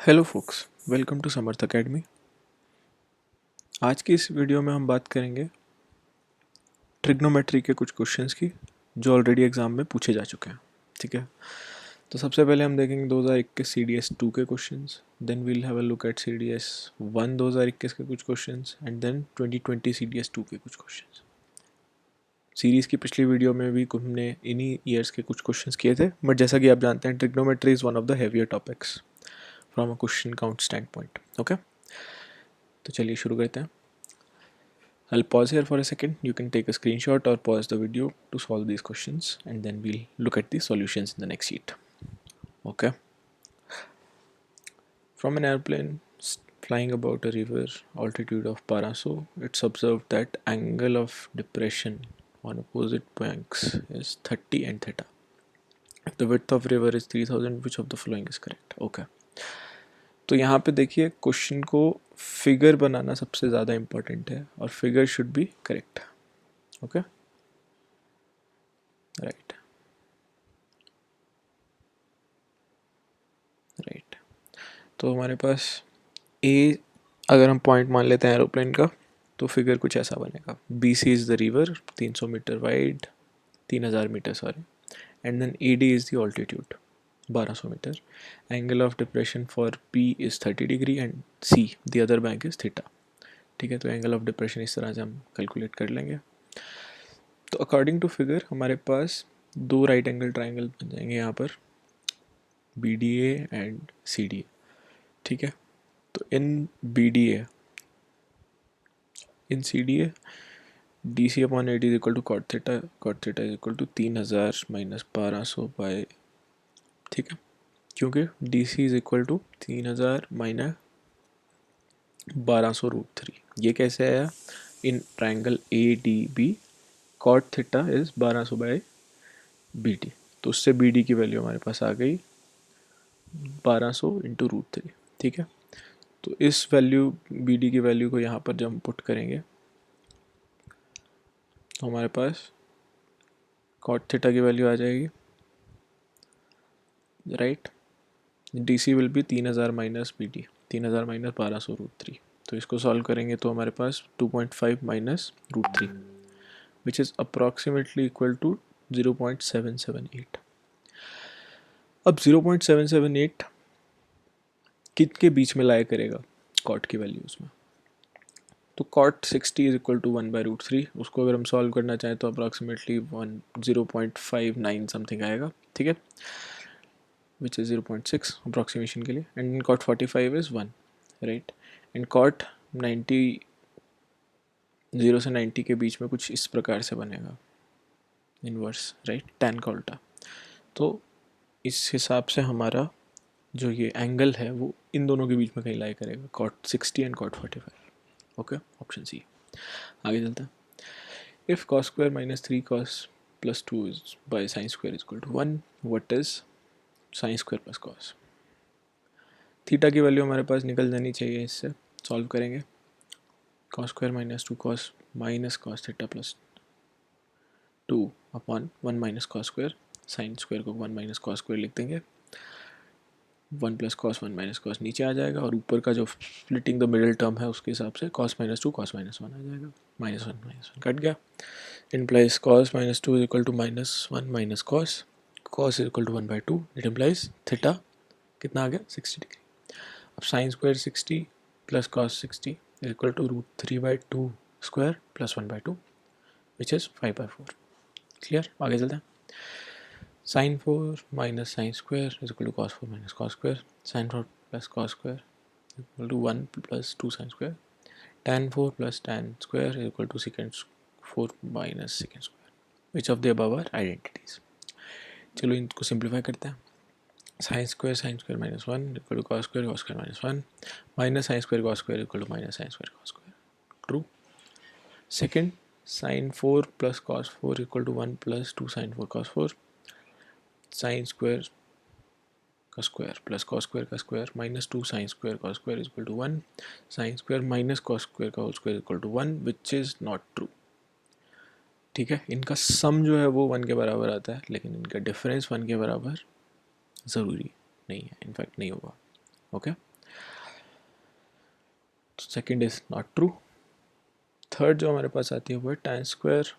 Hello folks, welcome to Samarth academy. आज की इस वीडियो में हम बात करेंगे ट्रिग्नोमेट्री के कुछ क्वेश्चंस की जो ऑलरेडी एग्जाम में पूछे जा चुके हैं। ठीक है, तो सबसे पहले हम देखेंगे 2021 CDS 2 के questions, then we'll have a look at CDS 1 2021 के कुछ क्वेश्चंस एंड देन 2020 CDS 2 के कुछ क्वेश्चंस। सीरीज़ की पिछली वीडियो में भी हमने इन्हीं ईयर्स के कुछ क्वेश्चंस किए थे, बट जैसा कि आप जानते हैं trigonometry is one of the heavier topics from a question count stand point. Okay, तो चलिए शुरू करते हैं। I'll pause here for a second. You can take a screenshot or pause the video to solve these questions and then we'll look at the solutions in the next sheet. Okay. From an airplane flying about a river altitude of 1200, it's observed that angle of depression on opposite banks is 30 and theta. If the width of river is 3000, which of the following is correct? Okay. तो यहाँ पे देखिए question को figure बनाना सबसे ज़्यादा important है और figure should be correct. Okay, right right. तो हमारे पास ए अगर हम पॉइंट मान लेते हैं एरोप्लेन का, तो फिगर कुछ ऐसा बनेगा। BC is the river 300 meter wide, 3000 meter sorry, and then AD is the altitude 1200 meter. Angle of depression for P is 30 degree and C the other bank is theta. ठीक है, तो angle of depression इस तरह से हम calculate कर लेंगे। तो अकॉर्डिंग टू फिगर हमारे पास दो राइट एंगल ट्राइंगल बन जाएंगे यहाँ पर, BDA एंड CDA। ठीक है, तो in BDA in CDA DC upon AD is equal to cot theta is equal to 3000 minus 1200 by, ठीक है, क्योंकि DC is equal to 3000 minus 1200√3। ये कैसे आया? In triangle ADB cot theta is 1200 by BD, तो उससे BD की value हमारे पास आ गई 1200 इंटू √3। ठीक है, तो इस वैल्यू BD की वैल्यू को यहाँ पर जब हम पुट करेंगे तो हमारे पास कॉट थीटा की वैल्यू आ जाएगी, right. DC will be 3000 minus BD, 3000 minus 1200√3। तो इसको सॉल्व करेंगे तो हमारे पास 2.5 minus √3 which is approximately equal to 0.778। अब 0.778 कित के बीच में लाया करेगा कॉट की वैल्यूज़ में? तो कॉट 60 इज इक्वल टू 1/√3, उसको अगर हम सॉल्व करना चाहें तो अप्रॉक्सीमेटली 0.59 समथिंग आएगा। ठीक है, विच इज़ 0.6 अप्रॉक्सीमेशन के लिए, and cot 45 is 1, right. And cot 90 0 से 90 के बीच में कुछ इस प्रकार से बनेगा, इनवर्स, राइट, टैन का उल्टा। तो इस हिसाब से हमारा जो ये एंगल है वो इन दोनों के बीच में कहीं लाई करेगा, cot 60 and cot 45। Okay, option C. आगे चलते हैं। If cos square minus 3 cos plus 2 is by sine square is equal to 1, what is sine square plus cos? Theta की वैल्यू हमारे पास निकल जानी चाहिए, इससे सॉल्व करेंगे। cos square minus 2 cos theta plus 2 upon 1 minus cos square, sine square को 1 minus cos square लिख देंगे, 1 प्लस कॉस 1 माइनस कॉस नीचे आ जाएगा, और ऊपर का जो स्प्लिटिंग द मिडिल टर्म है उसके हिसाब से cos माइनस 2 cos माइनस 1 आ जाएगा, -1 कट गया। implies cos minus 2 is equal to -1 minus cos is equal to 1/2, it implies theta कितना आ गया 60 डिग्री। अब sine square 60 plus cos 60 is equal to √3/2 square plus 1/2 which is 5/4। Clear, आगे चलते हैं। Sine 4 minus sine square is equal to cos 4 माइनस cos square, sine 4 plus cos square equal to 1 plus 2 sine square, tan 4 plus tan square is equal to secant 4 minus secant square, which of the above are identities. चलो इनको simplify करते हैं। Sine square minus 1 equal to cos square minus 1, minus sine square cos square equal to minus sine square cos square, true. Second, sine 4 plus cos 4 equal to 1 plus 2 sine 4 cos 4, sine square का square plus cos square का square minus 2 sine square cos square equal to 1, sine square minus cos square का whole square equal to 1 which is not true. ठीक है, इनका सम जो है वो 1 के बराबर आता है, लेकिन इनका डिफरेंस 1 के बराबर ज़रूरी नहीं है, इनफैक्ट नहीं होगा। Okay, second is not true. Third जो हमारे पास आती है वो है tan square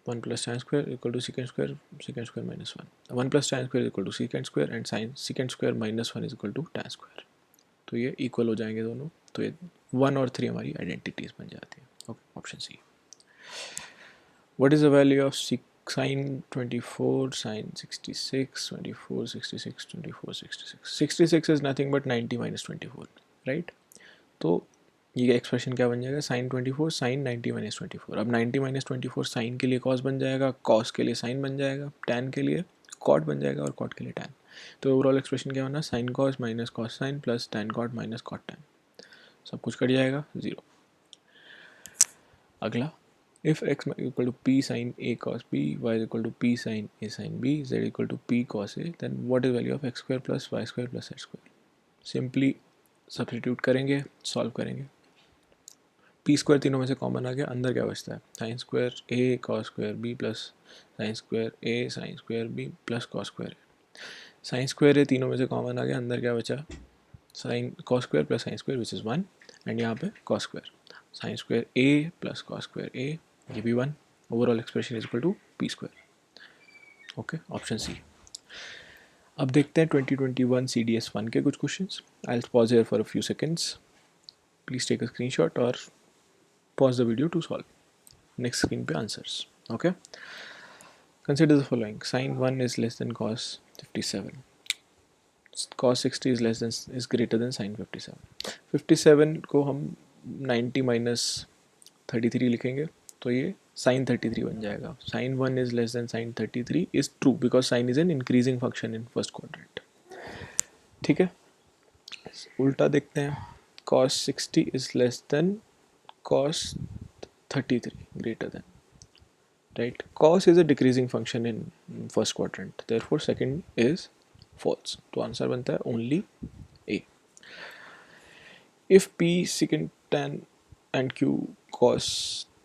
1 plus tan square equal to secant square minus 1. 1 plus tan square equal to secant square and sin secant square minus 1 is equal to tan square. तो ये equal हो जाएंगे दोनों, तो ये 1 और 3 हमारी आइडेंटिटीज बन जाती है. Okay, option C. What is the value of sin 24, sin 66, 24, 66, 24, 66? 66 is nothing but 90 minus 24, right? तो ये एक्सप्रेशन क्या बन जाएगा, साइन 24 साइन 90 माइनस 24. अब 90 माइनस 24 साइन के लिए कॉस बन जाएगा, कॉस के लिए साइन बन जाएगा, टैन के लिए कॉट बन जाएगा और कॉट के लिए टैन. तो ओवरऑल एक्सप्रेशन क्या होना, sine cos minus cos sine plus tan cot minus cot tan. सब कुछ कट जाएगा, 0. अगला, if x equal to p sin a cos b, y is equal to p sin a sin b, z equal to p cos a, then what is value of x square plus y square plus z square? Simply substitute करेंगे, solve करेंगे. P square तीनों में से common आ गया, अंदर क्या बचता है, sine square A cos square B plus sine square A sine square B plus cos square A. Sine square A तीनों में से कॉमन आ गया, अंदर क्या बचा, sine cos square plus sine square which is 1, and यहाँ पे cos square, sine square A plus cos square A, ये भी 1. Overall expression is equal to P square. Okay, option C. अब देखते हैं 2021 CDS1 के कुछ questions. I will pause here for a few seconds. Please take a screenshot और pause the video to solve. Next screen पे answers. Okay. Consider the following. Sin 1 is less than cos 57. Cos 60 is greater than sin 57. 57 को हम 90 minus 33 लिखेंगे, तो ये sin 33 बन जाएगा. Sin 1 is less than sin 33 is true because sin is an increasing function in first quadrant. ठीक है. उल्टा देखते हैं. Cos 60 is less than cos 33 greater than, right? Cos is a decreasing function in first quadrant, therefore second is false. तो answer बनता है only A. If P secant tan and Q cos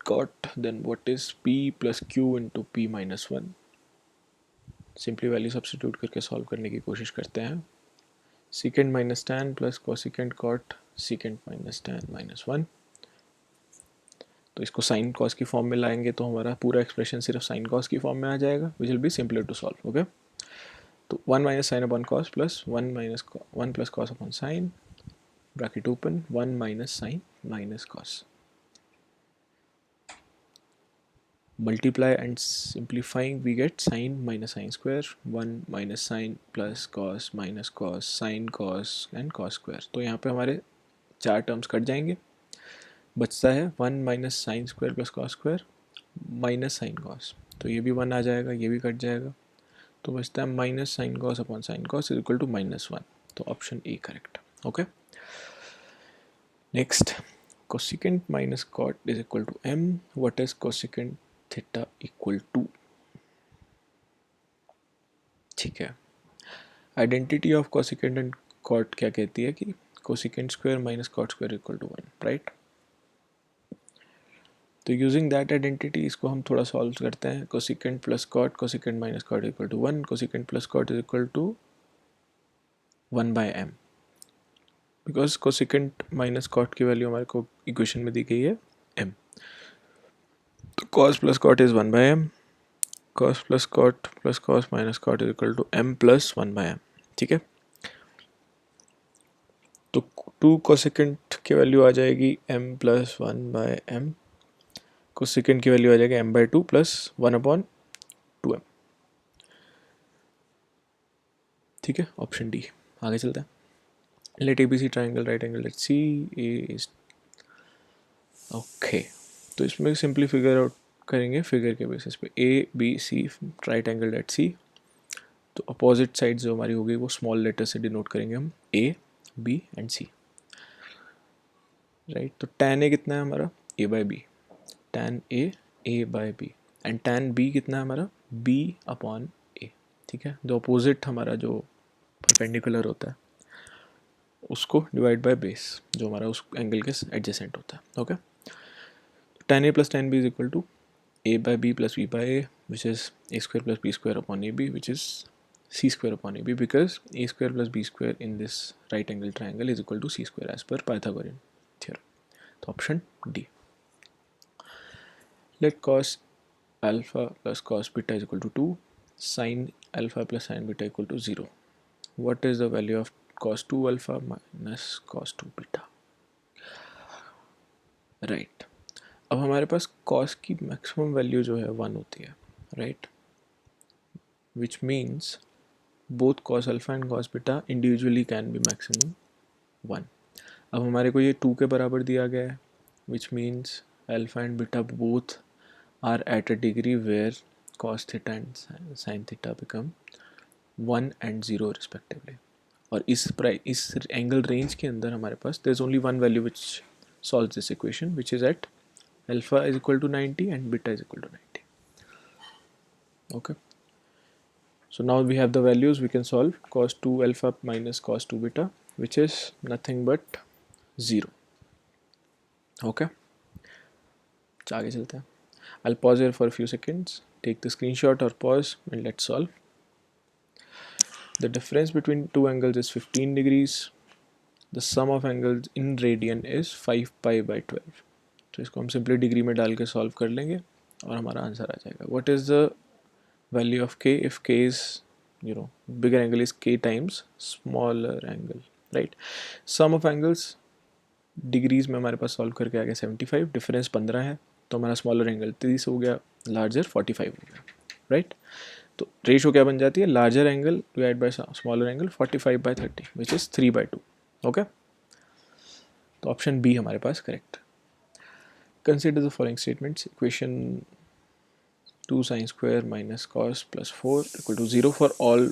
cot, then what is P plus Q into P minus 1? Simply value substitute करके solve करने की कोशिश करते हैं. secant minus tan plus cosecant cot secant minus tan minus 1. तो इसको sine cos की form में लाएंगे तो हमारा पूरा एक्सप्रेशन सिर्फ साइन कॉस की फॉर्म में आ जाएगा, which will be simpler to solve. Okay, तो 1 minus sine upon cos plus 1 plus cos upon sine, bracket open, 1 minus sine minus cos, multiply and simplifying we get sine minus sine square, 1 minus sine plus cos minus cos sine cos and cos square. तो यहाँ पे हमारे 4 terms cut जाएंगे, बचता है 1 minus sine square plus cos square minus sine cos, तो ये भी 1 आ जाएगा, ये भी कट जाएगा, तो बचता है minus sine cos upon sine cos is equal to -1. तो option A correct. Okay, next, cosecant minus cot is equal to m. What is cosecant theta equal to? ठीक है, identity of cosecant and cot क्या कहती है कि cosecant square minus cot square equal to 1, right? तो using that identity इसको हम थोड़ा सॉल्व करते हैं. Cosecant plus cot, cosecant minus cot equal to 1, cosecant plus cot is equal to 1 by m, because cosecant minus cot की value हमारे को equation में दी गई है m. तो cos plus cot is 1 by m, cos plus cos minus cot is equal to m plus 1 by m. ठीक है, तो 2 कोसिकेंट की वैल्यू आ जाएगी m plus 1 by m, cosecant की वैल्यू आ जाएगी m bye 2 plus 1 upon 2m. ठीक है, ऑप्शन डी. आगे चलते हैं. Let A B C triangle right angle let C A is okay. तो इसमें सिंपली फिगर आउट करेंगे फिगर के बेसिस पे. A B C right angle let C, तो अपोजिट साइड जो हमारी होगी वो स्मॉल लेटर से डिनोट करेंगे हम, A B and C, right? तो tan ए कितना है हमारा, a by B, tan A by B, and tan B कितना है हमारा, b अपॉन ए. ठीक है, जो अपोजिट हमारा जो परपेंडिकुलर होता है उसको डिवाइड बाय बेस जो हमारा उस एंगल के एडजेसेंट होता है. Okay, tan A plus tan B is equal to a by B plus B by A, which is a square plus B square upon A B, which is c square upon ab, because a square plus b square in this right angle triangle is equal to c square as per Pythagorean theorem. तो option D. Let cos alpha plus cos beta is equal to 2, sin alpha plus sin beta equal to 0. What is the value of cos 2 alpha minus cos 2 beta? Right. अब हमारे पास cos की maximum value जो है 1 होती है, right, which means both cos alpha and cos beta individually can be maximum 1. अब हमारे को ये 2 के बराबर दिया गया है, which means alpha and beta both are at a degree where cos theta and sin theta become 1 and 0 respectively. और इस एंगल रेंज के अंदर हमारे पास there is only one value which solves this equation, which is at alpha is equal to 90 and beta is equal to 90. Okay, so now we have the values. We can solve cos 2 alpha minus cos 2 beta, which is nothing but 0. Okay, आगे चलते हैं. I'll pause here for a few seconds, take the screenshot or pause, and let's solve. The difference between two angles is 15 degrees. The sum of angles in radian is 5 pi by 12. तो इसको हम simply degree में डाल के solve कर लेंगे और हमारा आंसर आ जाएगा. What is the value of k if k is, you know, bigger angle is k times smaller angle, right? Sum of angles degrees में हमारे पास सॉल्व करके आ गया 75, डिफरेंस 15 है, तो हमारा स्मॉलर एंगल 30 हो गया, लार्जर 45 हो गया, राइट. तो रेशो क्या बन जाती है, larger angle divide by smaller angle 45 by 30 which is 3/2. Okay, तो ऑप्शन बी हमारे पास correct. Consider the following statements. Equation 2 sin square minus cos plus 4 equal to 0 for all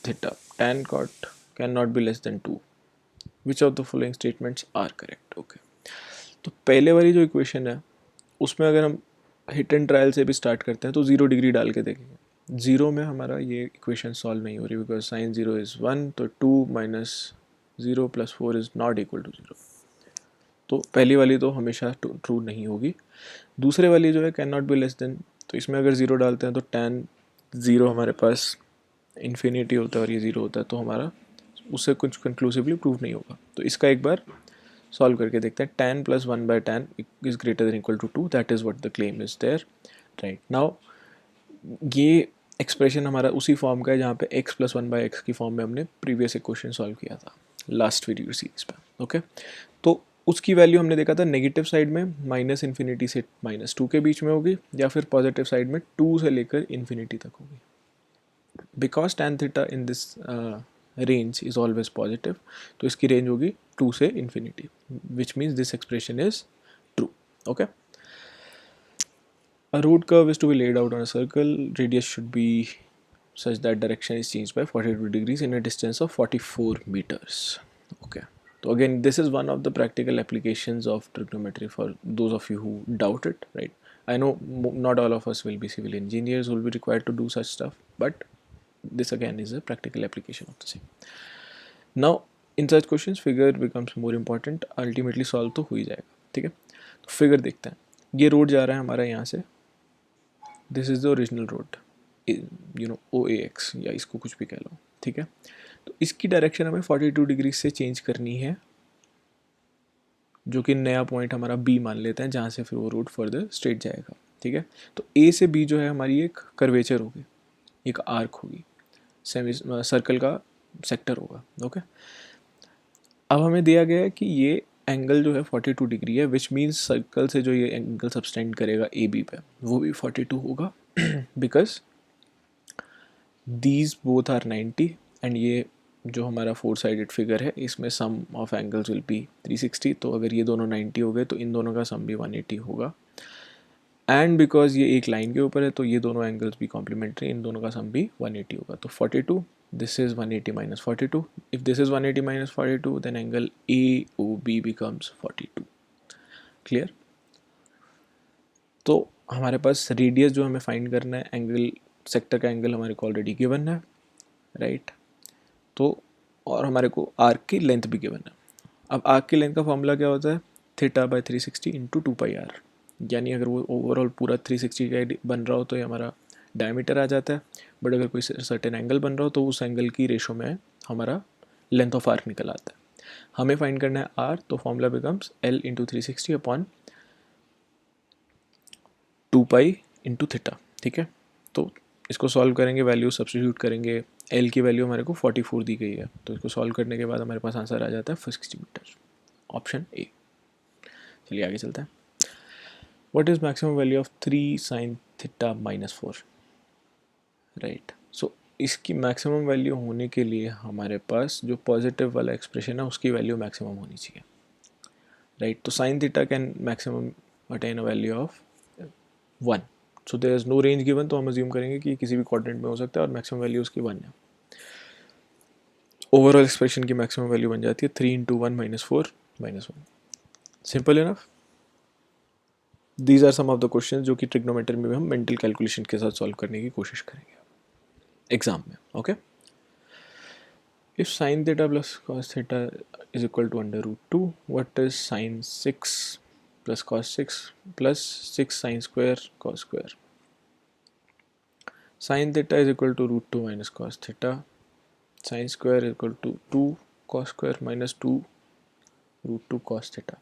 theta. Tan cot cannot be less than 2. Which of the following statements are correct? Okay, तो पहले वाली जो equation है उसमें अगर हम hit and trial से भी स्टार्ट करते हैं तो 0 डिग्री डाल के देखेंगे. 0 में हमारा ये इक्वेशन सॉल्व नहीं हो रही, बिकॉज साइन 0 इज़ 1, तो 2 minus 0 plus 4 is not equal to 0. तो पहली वाली तो हमेशा ट्रू नहीं होगी. दूसरे वाली जो है can not be less than, तो इसमें अगर 0 डालते हैं तो tan 0 हमारे पास इन्फिनिटी होता है और ये 0 होता है, तो हमारा उससे कुछ कंक्लूसिवली प्रूव नहीं होगा. तो इसका एक बार सॉल्व करके देखते हैं. tan plus 1 by tan is greater than equal to 2, that is what the claim is there, right. Now ये एक्सप्रेशन हमारा उसी फॉर्म का है जहाँ पे x प्लस 1 बाय एक्स की फॉर्म में हमने प्रीवियस इक्वेशन सॉल्व किया था लास्ट वीडियो सीरीज पे. ओके, तो उसकी वैल्यू हमने देखा था नेगेटिव साइड में माइनस इन्फिनिटी से -2 के बीच में होगी, या फिर पॉजिटिव साइड में 2 से लेकर इन्फिनिटी तक होगी. Because tan theta in this range is always positive, तो इसकी रेंज होगी 2 से infinity, which means this expression is true. Okay, a road curve is to be laid out on a circle. Radius should be such that direction is changed by 42 degrees in a distance of 44 meters. Okay, so again this is one of the practical applications of trigonometry for those of you who doubt it, right? I know not all of us will be civil engineers who will be required to do such stuff, but this again is a practical application of the same. Now in such questions figure becomes more important. Ultimately solve तो हो ही जाएगा, ठीक है. तो figure देखते हैं. ये road जा रहा है हमारा यहाँ से, this is the original road, you know OAX या इसको कुछ भी कह लो, ठीक है. तो इसकी डायरेक्शन हमें 42 डिग्री से चेंज करनी है, जो कि नया पॉइंट हमारा B मान लेते हैं, जहाँ से फिर वो रोड फर्दर स्ट्रेट जाएगा, ठीक है. तो A से B जो है हमारी एक कर्वेचर होगी, एक आर्क होगी, सेमी सर्कल का सेक्टर होगा. ओके, अब हमें दिया गया है कि ये एंगल जो है 42 डिग्री है, विच मीन्स सर्कल से जो ये एंगल सब्सटेंड करेगा AB पे वो भी 42 होगा, because these both are 90 and ये जो हमारा 4 साइडेड फिगर है इसमें sum of angles will be 360. तो अगर ये दोनों 90 हो गए तो इन दोनों का सम भी 180 होगा, एंड बिकॉज ये एक लाइन के ऊपर है तो ये दोनों एंगल्स भी कॉम्प्लीमेंट्री, इन दोनों का सम भी 180 होगा. तो 42, this is 180 minus 42. If this is 180 minus 42, then angle AOB becomes 42. Clear? तो हमारे पास रेडियस जो हमें फाइंड करना है, एंगल सेक्टर का एंगल हमारे को ऑलरेडी गिवन है, राइट. तो और हमारे को आर्क की लेंथ भी गिवन है. अब आर्क की लेंथ का फॉर्मूला क्या होता है, theta by 360 into 2 pi R, यानी अगर वो ओवरऑल पूरा 360 का बन रहा हो तो ये हमारा डायमीटर आ जाता है, बट अगर कोई सर्टेन एंगल बन रहा हो तो उस एंगल की रेशो में हमारा लेंथ ऑफ आर्क निकल आता है. हमें फाइंड करना है आर, तो formula becomes L into 360 upon 2 pi into theta. ठीक है, तो इसको सॉल्व करेंगे, वैल्यू सब्स्टिट्यूट करेंगे. L की वैल्यू हमारे को 44 दी गई है, तो इसको सॉल्व करने के बाद हमारे पास आंसर आ जाता है 60 मीटर. Option A. चलिए आगे चलते हैं. What is maximum value of 3 sine theta minus 4. Right, so इसकी मैक्सिमम वैल्यू होने के लिए हमारे पास जो पॉजिटिव वाला एक्सप्रेशन है उसकी वैल्यू मैक्सिमम होनी चाहिए. राइट, तो sine theta can maximum attain a value of 1. So there is no range given, तो हम अज्यूम करेंगे कि किसी भी क्वाड्रेंट में हो सकता है और मैक्सिमम वैल्यू उसकी 1 है. ओवरऑल एक्सप्रेशन की मैक्सिमम वैल्यू बन जाती है 3 into 1 minus 4 minus 1. Simple enough. These are some of the question जो कि ट्रिग्नोमेट्री में भी हम मेंटल कैलकुलेशन के साथ सॉल्व करने की कोशिश करेंगे एग्जाम में. Okay, if sin theta plus cos theta is equal to under root 2, what is sin 6 plus cos 6 plus 6 sin square cos square. Sin theta is equal to root 2 minus cos theta. Sin square is equal to 2 cos square minus 2 root 2 cos theta.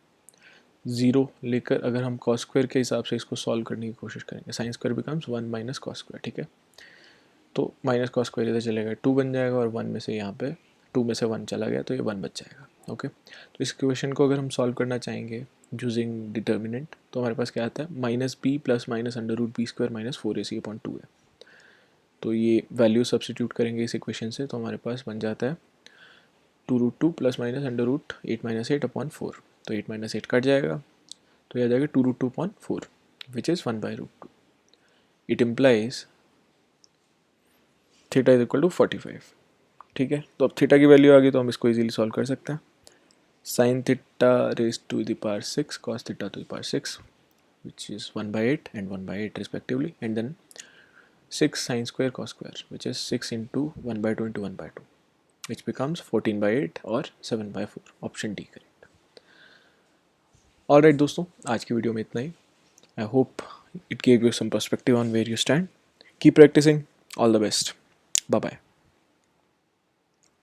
Zero लेकर अगर हम cos square के हिसाब से इसको solve करने की कोशिश करेंगे, sin square becomes 1 minus cos square. ठीक है, तो माइनस कॉस स्क्वायर इधर चलेगा, 2 बन जाएगा और 1 में से यहाँ पे 2 में से 1 चला गया तो ये 1 बच जाएगा. ओके, तो इस क्वेश्चन को अगर हम सॉल्व करना चाहेंगे यूजिंग डिटर्मिनेंट, तो हमारे पास क्या आता है, minus B plus minus under root B square minus 4ac upon 2 है. तो ये वैल्यू सब्सटीट्यूट करेंगे इस इक्वेशन से, तो हमारे पास बन जाता है 2 root 2 plus minus under root 8 minus 8 upon 4. तो 8 माइनस 8 कट जाएगा, तो यह आ जाएगा 2 root 2 upon 4 which is 1 by root 2. It implies theta is equal to 45. ठीक है, तो अब थीटा की वैल्यू आ गई तो हम इसको इजीली सॉल्व कर सकते हैं. Sine theta raise to the power 6 cos theta to the power 6 which is 1 by 8 and 1 by 8 respectively, and then 6 sin square cos square which is 6 into 1 by 2 into 1 by 2 which becomes 14 by 8 or 7 by 4. Option D correct. Alright दोस्तों, आज की video में इतना ही. I hope it gave you some perspective on where you stand. Keep practising. All the best. Bye bye.